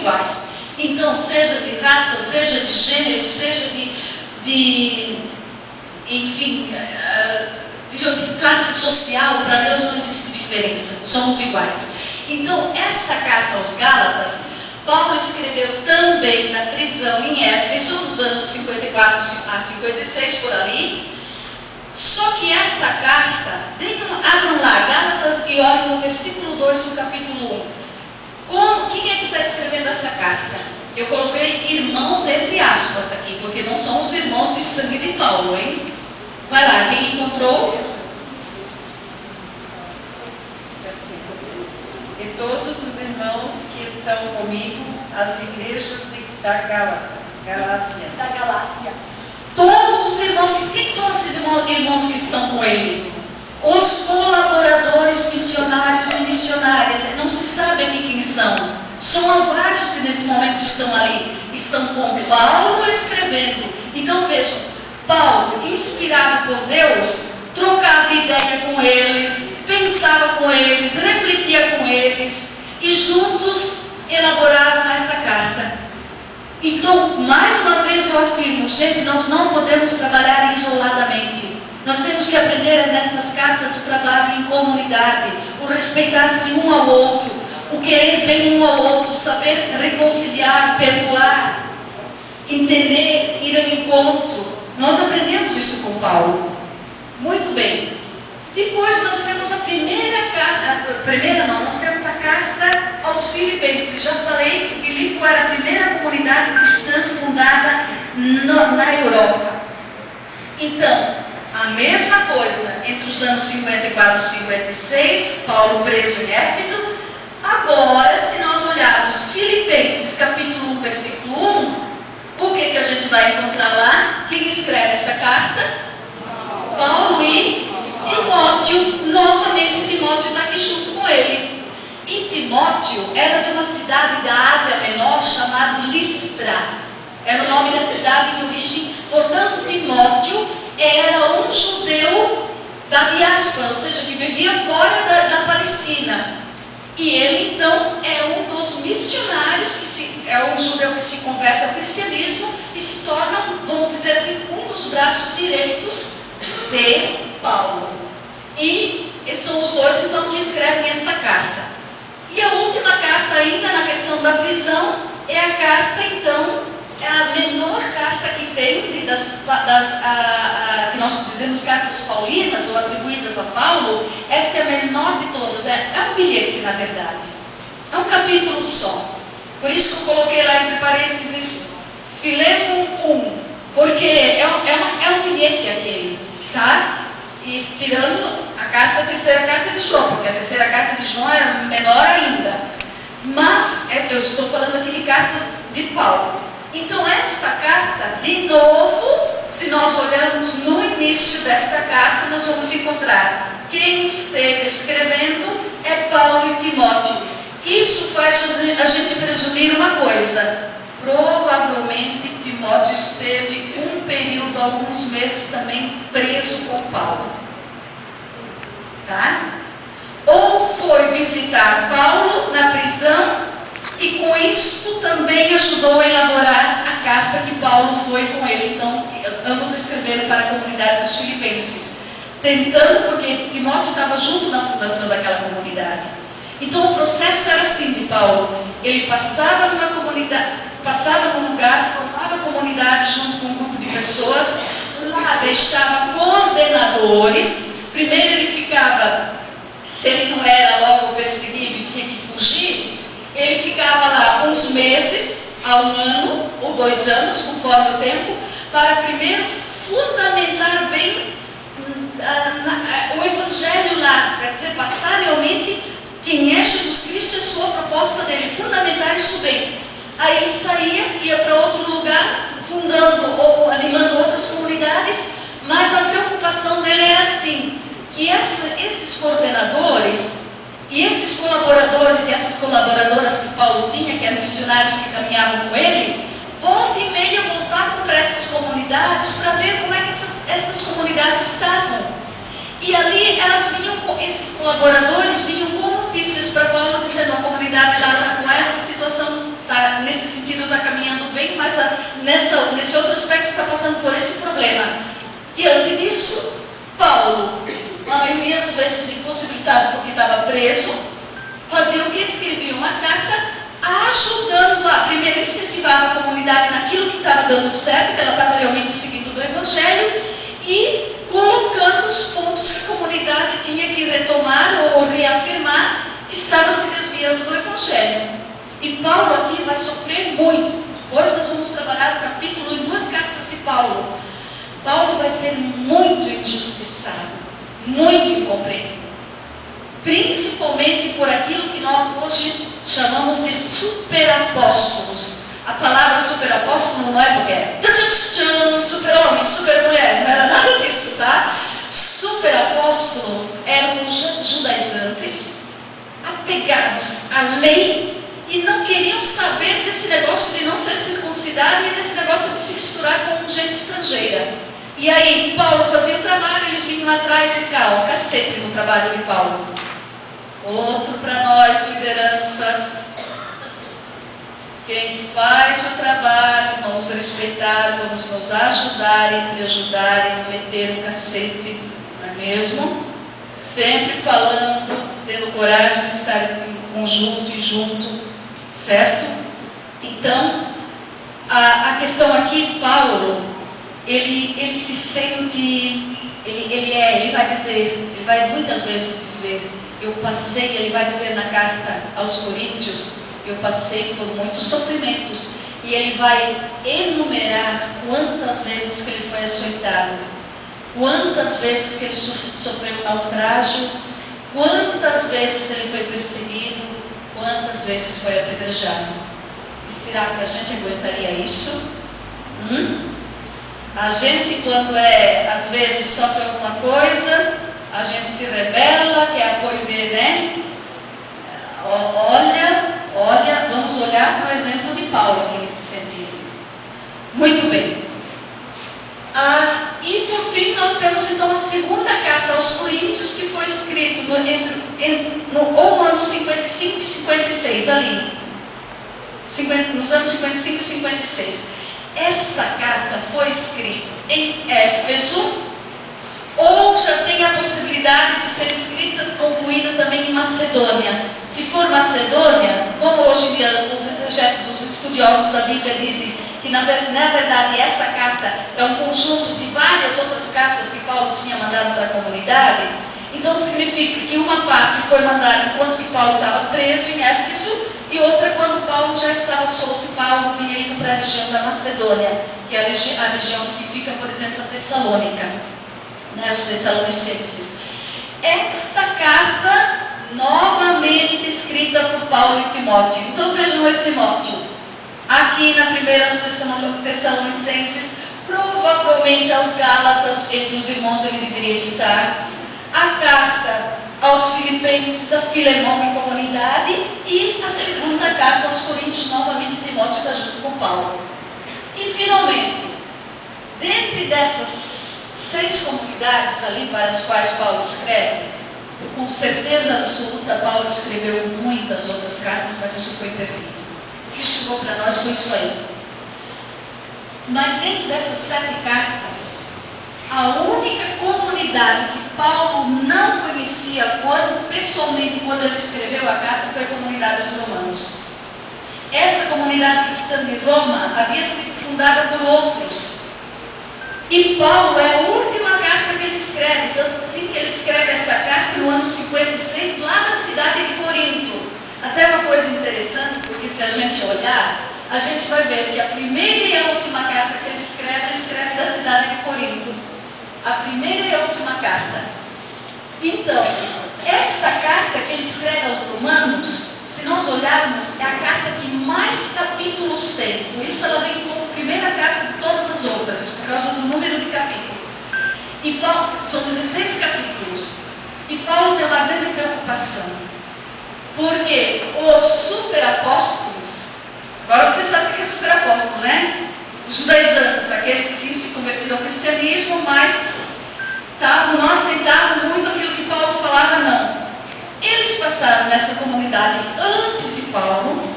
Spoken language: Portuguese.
iguais. Então, seja de raça, seja de gênero, seja enfim, de classe social, para Deus não existe diferença, somos iguais. Então, esta carta aos Gálatas, Paulo escreveu também na prisão em Éfeso, nos anos 54 a 56, por ali. Só que essa carta, abram lá, Gálatas, e olhem no versículo 2 do capítulo 1. Quem é que está escrevendo essa carta? Eu coloquei irmãos entre aspas aqui, porque não são os irmãos de sangue de Paulo, hein? Vai lá, quem encontrou? E todos os irmãos que estão comigo, as igrejas da Galácia. Todos os irmãos, quem são esses irmãos que estão com ele? Os colaboradores missionários e missionárias. Não se sabe aqui quem são. São vários que nesse momento estão ali. Estão com Paulo escrevendo. Então vejam, Paulo, inspirado por Deus, trocava ideia com eles, pensava com eles, refletia com eles e juntos elaboraram essa carta. Então, mais uma vez eu afirmo, gente, nós não podemos trabalhar isoladamente. Nós temos que aprender nessas cartas o trabalho em comunidade, o respeitar-se um ao outro, o querer bem um ao outro, saber reconciliar, perdoar, entender, ir ao encontro. Nós aprendemos isso com Paulo. Muito bem. Depois nós temos a nós temos a carta aos Filipenses. Já falei que Filipe era a primeira comunidade cristã fundada na Europa. Então, a mesma coisa entre os anos 54 e 56, Paulo preso em Éfeso. Agora, se nós olharmos Filipenses capítulo 1, versículo 1, o que a gente vai encontrar lá? Quem escreve essa carta? Paulo e Timóteo. Novamente Timóteo está aqui junto com ele. E Timóteo era de uma cidade da Ásia Menor chamada Listra. Era o nome da cidade de origem. Portanto, Timóteo era um judeu da diáspora, ou seja, que vivia fora da Palestina. E ele, então, é um dos missionários, é um judeu que se converte ao cristianismo e se torna, vamos dizer assim, um dos braços direitos de Paulo. E são os dois, então, que escrevem esta carta. E a última carta, ainda na questão da prisão, é a carta, então, é a menor carta que tem, que nós dizemos cartas paulinas ou atribuídas a Paulo. Esta é a menor de todas, é um bilhete, na verdade. É um capítulo só. Por isso que eu coloquei lá entre parênteses Filemon 1, porque é um bilhete aquele, tá? E tirando a terceira carta de João, porque a terceira carta de João é menor ainda. Mas eu estou falando aqui de cartas de Paulo. Então, esta carta, de novo, se nós olharmos no início desta carta, nós vamos encontrar quem esteve escrevendo é Paulo e Timóteo. Isso faz a gente presumir uma coisa: provavelmente Timóteo esteve um período, alguns meses também, preso com Paulo. Tá? Ou foi visitar Paulo na prisão e com isso também ajudou a elaborar a carta que Paulo foi com ele. Então, ambos escreveram para a comunidade dos Filipenses, tentando, porque Timóteo estava junto na fundação daquela comunidade. Então, o processo era assim de Paulo: ele passava numa comunidade, passava num lugar, formava comunidade junto com um grupo de pessoas, lá deixava coordenadores. Primeiro ele ficava, se ele não era logo perseguido e tinha que fugir, ele ficava lá uns meses, a um ano ou 2 anos, conforme o tempo, para primeiro fundamentar bem o Evangelho lá, quer dizer, passar realmente quem é Jesus Cristo e a sua proposta dele, fundamentar isso bem. Aí ele saía, ia para outro lugar, fundando ou animando outras comunidades, mas a preocupação dele era assim, que esses coordenadores e esses colaboradores e essas colaboradoras que Paulo tinha, que eram missionários que caminhavam com ele, volta e meia voltavam para essas comunidades para ver como é que essas comunidades estavam. E ali esses colaboradores vinham com notícias para Paulo, dizendo: a comunidade lá está com essa situação, está também, mas nesse outro aspecto está passando por esse problema. Diante disso, Paulo, a maioria das vezes impossibilitado porque estava preso, fazia o que? Escrevia uma carta ajudando primeiro incentivava a comunidade naquilo que estava dando certo, que ela estava realmente seguindo do Evangelho, e colocando os pontos que a comunidade tinha que retomar ou reafirmar que estava se desviando do Evangelho. E Paulo aqui vai sofrer muito. Hoje nós vamos trabalhar o capítulo em 2 cartas de Paulo. Paulo vai ser muito injustiçado, muito incompreendido, principalmente por aquilo que nós hoje chamamos de superapóstolos. A palavra superapóstolo não é porque é super-homem, super-mulher, não era nada disso, tá? Superapóstolo eram os judaizantes apegados à lei e não queriam saber desse negócio de não ser circuncidado e desse negócio de se misturar com gente estrangeira. E aí Paulo fazia o trabalho, eles vinham atrás e cá, cacete no trabalho de Paulo. Outro para nós, lideranças. Quem faz o trabalho, vamos respeitar, vamos nos ajudar, entre ajudar e não meter o cacete, não é mesmo? Sempre falando, tendo coragem de estar em conjunto e junto, certo? Então, a questão aqui, Paulo, ele se sente, ele vai dizer, ele vai muitas vezes dizer, eu passei, ele vai dizer na carta aos Coríntios, eu passei por muitos sofrimentos, e ele vai enumerar quantas vezes que ele foi açoitado, quantas vezes que ele sofreu naufrágio, quantas vezes ele foi perseguido, quantas vezes foi apedrejado. E será que a gente aguentaria isso? A gente, quando às vezes sofre alguma coisa, a gente se rebela, quer apoio dele, né? Olha, vamos olhar para o exemplo de Paulo aqui nesse sentido. Muito bem. E por fim nós temos então a segunda carta aos Coríntios, que foi escrito ou no ano 55 e 56, ali. Nos anos 55 e 56. Esta carta foi escrita em Éfeso, ou já tem a possibilidade de ser escrita, concluída também em Macedônia. Se for Macedônia, como hoje em dia os exegetas, os estudiosos da Bíblia dizem que na verdade essa carta é um conjunto de várias outras cartas que Paulo tinha mandado para a comunidade, então significa que uma parte foi mandada enquanto que Paulo estava preso em Éfeso, e outra quando Paulo já estava solto e Paulo tinha ido para a região da Macedônia, que é a região que fica, por exemplo, a Tessalônica, né, os Tessalonicenses. Esta carta novamente escrita por Paulo e Timóteo. Então vejam o Timóteo. Aqui na primeira Tessalonicenses, provavelmente aos Gálatas, entre os irmãos ele deveria estar. A carta aos Filipenses, a Filemão e comunidade, e a segunda carta aos Coríntios, novamente Timóteo está junto com Paulo. E finalmente, dentre dessas 6 comunidades ali para as quais Paulo escreve, com certeza absoluta Paulo escreveu muitas outras cartas, mas isso foi perdido. O que chegou para nós foi isso aí. Mas dentro dessas 7 cartas, a única comunidade que Paulo não conhecia pessoalmente quando ele escreveu a carta foi a comunidade dos romanos. Essa comunidade cristã de Roma havia sido fundada por outros. E Paulo é a última carta que ele escreve, tanto assim que ele escreve essa carta no ano 56, lá na cidade de Corinto. Até uma coisa interessante, porque se a gente olhar, a gente vai ver que a primeira e a última carta que ele escreve da cidade de Corinto. A primeira e a última carta. Então, essa carta que ele escreve aos romanos, se nós olharmos, é a carta que mais capítulos tem. Por isso ela vem como primeira carta de todas as outras, por causa do número de capítulos. E Paulo, são 16 capítulos. E Paulo tem uma grande preocupação. Porque os superapóstolos, agora você sabe o que é superapóstolo, né? Os judaizantes, aqueles que tinham se convertido ao cristianismo, mas não aceitavam muito aquilo que Paulo falava, não. Eles passaram nessa comunidade antes de Paulo,